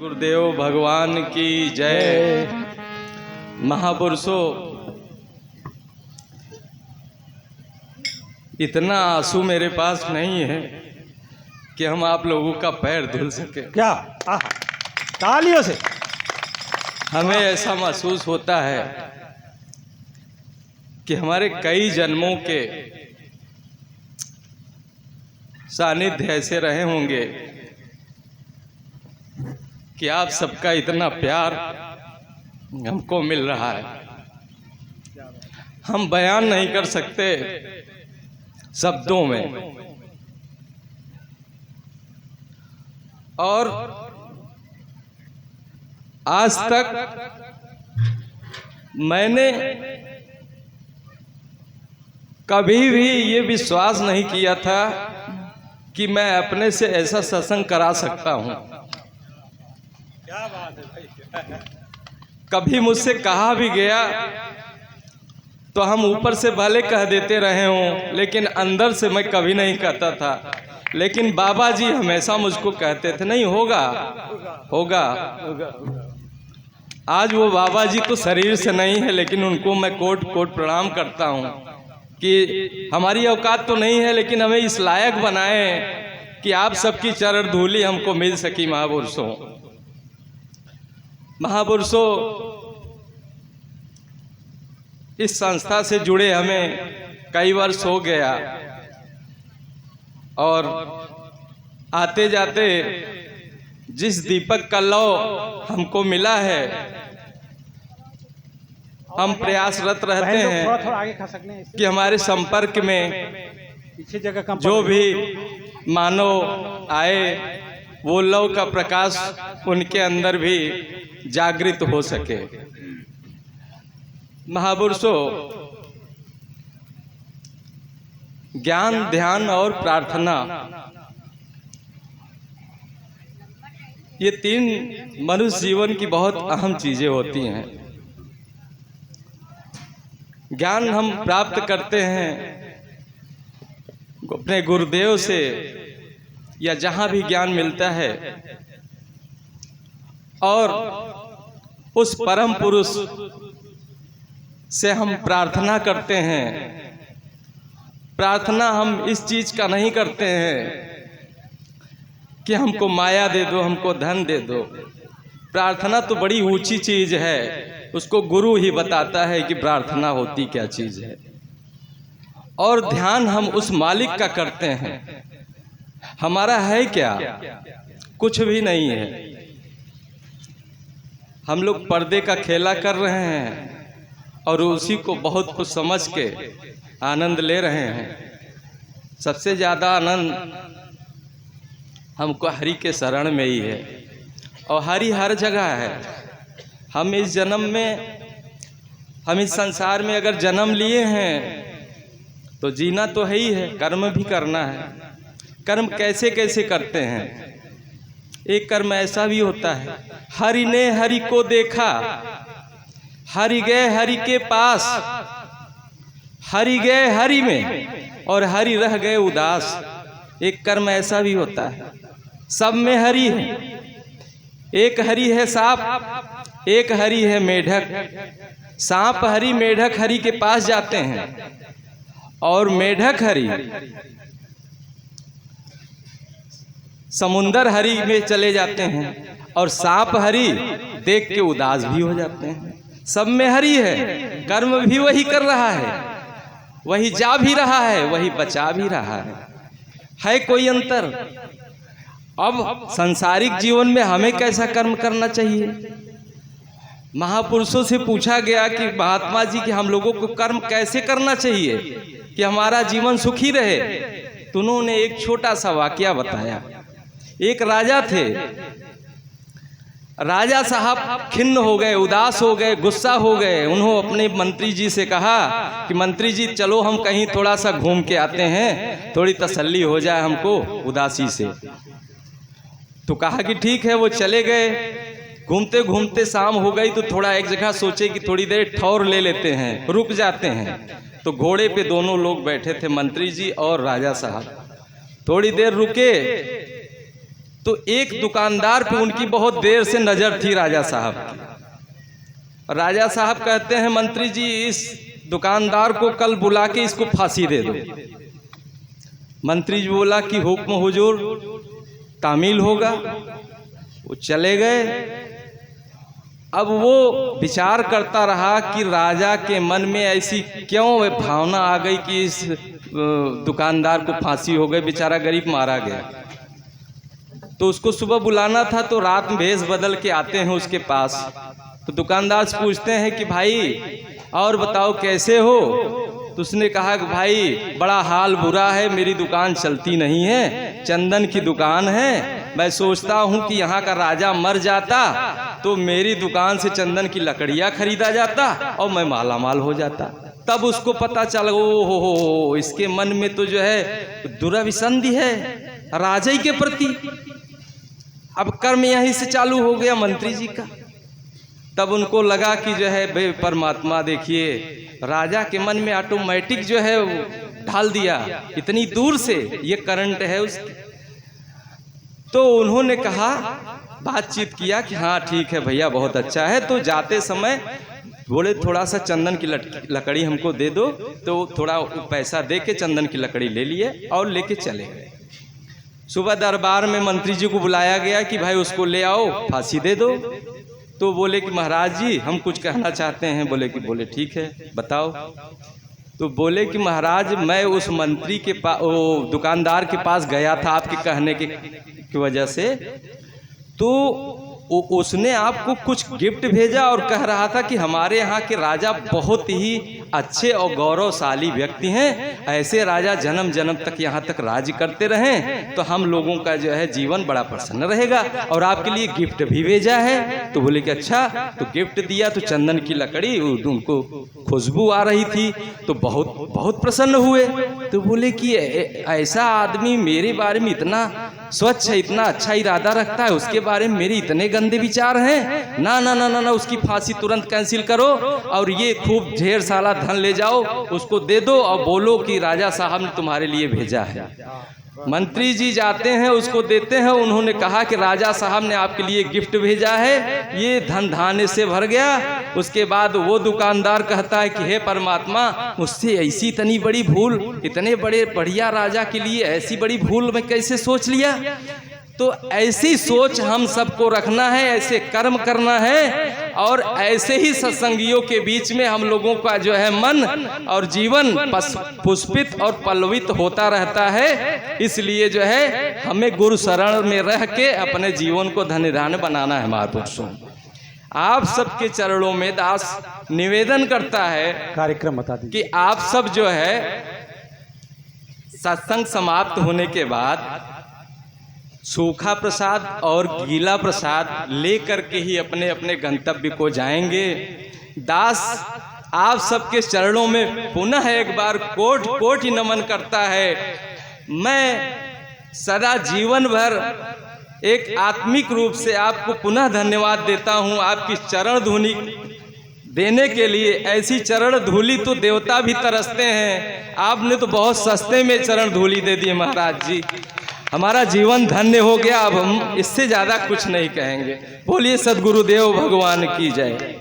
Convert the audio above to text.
गुरुदेव भगवान की जय। महापुरुषों, इतना आंसू मेरे पास नहीं है कि हम आप लोगों का पैर धुल सके। क्या तालियों से हमें ऐसा महसूस होता है कि हमारे कई जन्मों के सानिध्य ऐसे रहे होंगे कि आप सबका इतना प्यार हमको मिल रहा है, हम बयान नहीं कर सकते शब्दों में। और आज तक मैंने कभी भी ये विश्वास नहीं किया था कि मैं अपने से ऐसा सत्संग करा सकता हूं। क्या बात है भाई। कभी मुझसे कहा भी गया तो हम ऊपर से भले कह देते रहे हों, लेकिन अंदर से मैं कभी नहीं कहता था। लेकिन बाबा जी हमेशा मुझको कहते थे, नहीं होगा होगा। आज वो बाबा जी तो शरीर से नहीं है, लेकिन उनको मैं कोट कोट प्रणाम करता हूँ कि हमारी औकात तो नहीं है, लेकिन हमें इस लायक बनाए कि आप सबकी चरण धूली हमको मिल सकी। महापुरुषों, इस संस्था से जुड़े हमें कई वर्ष हो गया और आते जाते जिस दीपक का लौ हमको मिला है, हम प्रयासरत रहते हैं कि हमारे संपर्क में पीछे जगह जो भी मानव आए वो लौ का प्रकाश उनके अंदर भी जागृत हो सके। महापुरुषों, ज्ञान, ध्यान और प्रार्थना, ये तीन मनुष्य जीवन की बहुत अहम चीजें होती हैं। ज्ञान हम प्राप्त करते हैं अपने गुरुदेव से या जहां भी ज्ञान मिलता है, और उस परम पुरुष से हम प्रार्थना करते हैं। प्रार्थना हम इस चीज का नहीं करते हैं कि हमको माया दे दो, हमको धन दे दो। प्रार्थना तो बड़ी ऊंची चीज है, उसको गुरु ही बताता है कि प्रार्थना होती क्या चीज है। और ध्यान हम उस मालिक का करते हैं। हमारा है क्या? कुछ भी नहीं है। हम लोग पर्दे का खेला कर रहे हैं और उसी को बहुत कुछ समझ के आनंद ले रहे हैं। सबसे ज़्यादा आनंद हमको हरि के शरण में ही है, और हरि हर जगह है। हम इस जन्म में, हम इस संसार में अगर जन्म लिए हैं तो जीना तो है ही है, कर्म भी करना है। कर्म कैसे कैसे करते हैं? एक कर्म ऐसा भी होता है, हरि ने हरि को देखा, हरि गए हरि के पास, हरि गए हरि में और हरि रह गए उदास। एक कर्म ऐसा भी होता है। सब में हरि है। एक हरि है सांप, एक हरि है मेढक। सांप हरि, मेढक हरि के पास जाते हैं, और मेढक हरि समुंदर हरि में चले जाते हैं, और सांप हरि देख के उदास भी हो जाते हैं। सब में हरि है। कर्म भी वही कर रहा है, वही जा भी रहा है, वही बचा भी रहा है कोई अंतर? अब सांसारिक जीवन में हमें कैसा कर्म करना चाहिए? महापुरुषों से पूछा गया कि महात्मा जी कि हम लोगों को कर्म कैसे करना चाहिए कि हमारा जीवन सुखी रहे। तो उन्होंने एक छोटा सा वाकया बताया। एक राजा थे। राजा साहब खिन्न हो गए, उदास हो गए, गुस्सा हो गए। उन्होंने अपने मंत्री जी से कहा कि मंत्री जी चलो हम कहीं थोड़ा सा घूम के आते हैं, थोड़ी तसल्ली हो जाए हमको उदासी से। तो कहा कि ठीक है। वो चले गए। घूमते घूमते शाम हो गई तो थोड़ा एक जगह सोचे कि थोड़ी देर ठौर ले लेते हैं, रुक जाते हैं। तो घोड़े पे दोनों लोग बैठे थे, मंत्री जी और राजा साहब। थोड़ी देर रुके तो एक दुकानदार पे उनकी बहुत देर से नज़र थी राजा साहब की। राजा साहब कहते हैं मंत्री जी इस दुकानदार को कल बुला के इसको फांसी दे दो। मंत्री जी बोला कि हुक्म हुजूर, तामील होगा। वो चले गए। अब वो विचार करता रहा कि राजा के मन में ऐसी क्यों भावना आ गई कि इस दुकानदार को फांसी हो गई, बेचारा गरीब मारा गया। तो उसको सुबह बुलाना था, तो रात में भेष बदल के आते हैं उसके पास। तो दुकानदार से पूछते हैं कि भाई और बताओ कैसे हो। तो उसने कहा कि भाई बड़ा हाल बुरा है, मेरी दुकान चलती नहीं है, चंदन की दुकान है। मैं सोचता हूँ कि यहाँ का राजा मर जाता तो मेरी दुकान से चंदन की लकड़ियाँ खरीदा जाता और मैं माला माल हो जाता। तब उसको पता चल ओ हो इसके मन में तो जो है दुराभिसंधि है राजा ही के प्रति। अब कर्म यहीं से चालू हो गया मंत्री जी का। तब उनको लगा कि जो है बे परमात्मा देखिए राजा के मन में ऑटोमेटिक जो है ढाल दिया, इतनी दूर से ये करंट है उसकी। तो उन्होंने कहा, बातचीत किया कि हाँ ठीक है भैया बहुत अच्छा है। तो जाते समय बोले थोड़ा सा चंदन की लकड़ी हमको दे दो। तो थोड़ा पैसा दे के चंदन की लकड़ी ले लिए और लेके चले गए। सुबह दरबार में मंत्री जी को बुलाया गया कि भाई उसको ले आओ, फांसी दे दो। तो बोले कि महाराज जी हम कुछ कहना चाहते हैं। बोले ठीक है बताओ। तो बोले कि महाराज मैं उस मंत्री के पास, वो दुकानदार के पास गया था आपके कहने की वजह से। तो उसने आपको कुछ गिफ्ट भेजा और कह रहा था कि हमारे यहाँ के राजा बहुत ही अच्छे और गौरवशाली व्यक्ति हैं, ऐसे राजा जन्म जन्म तक यहाँ तक राज करते रहें तो हम लोगों का जो है जीवन बड़ा प्रसन्न रहेगा, और आपके लिए गिफ्ट भी भेजा है। तो बोले कि अच्छा। तो गिफ्ट दिया तो चंदन की लकड़ी, उनको खुशबू आ रही थी तो बहुत बहुत प्रसन्न हुए। तो बोले कि ऐसा आदमी मेरे बारे में इतना स्वच्छ है, इतना अच्छा इरादा रखता है, उसके बारे में मेरे इतने गंदे विचार हैं। ना ना ना ना ना उसकी फांसी तुरंत कैंसिल करो और ये खूब ढेर सारा धन ले जाओ, उसको दे दो और बोलो कि राजा साहब ने तुम्हारे लिए भेजा है। मंत्री जी जाते हैं, उसको देते हैं। उन्होंने कहा कि राजा साहब ने आपके लिए गिफ्ट भेजा है। ये धन धान्य से भर गया। उसके बाद वो दुकानदार कहता है कि हे परमात्मा मुझसे ऐसी इतनी बड़ी भूल, इतने बड़े बढ़िया राजा के लिए ऐसी बड़ी भूल मैं कैसे सोच लिया। तो ऐसी सोच हम सबको रखना है, ऐसे कर्म करना है, और ऐसे ही सत्संगियों के बीच में हम लोगों का जो है मन और जीवन पुष्पित और पल्लवित होता रहता है। इसलिए जो है हमें गुरु शरण में रह के अपने जीवन को धन्य बनाना है। महापुरुषों आप सबके चरणों में दास निवेदन करता है, कार्यक्रम बता दीजिए कि आप सब जो है सत्संग समाप्त होने के बाद सूखा प्रसाद और गीला प्रसाद लेकर के ही अपने अपने गंतव्य को जाएंगे। दास आप सबके चरणों में पुनः एक बार कोटि कोटि नमन करता है। मैं सदा जीवन भर एक आत्मिक रूप से आपको पुनः धन्यवाद देता हूँ, आपकी चरण धूलि देने के लिए। ऐसी चरण धूलि तो देवता भी तरसते हैं, आपने तो बहुत सस्ते में चरण धूलि दे दी महाराज जी। हमारा जीवन धन्य हो गया। अब हम इससे ज़्यादा कुछ नहीं कहेंगे। बोलिए सद्गुरुदेव भगवान की जय।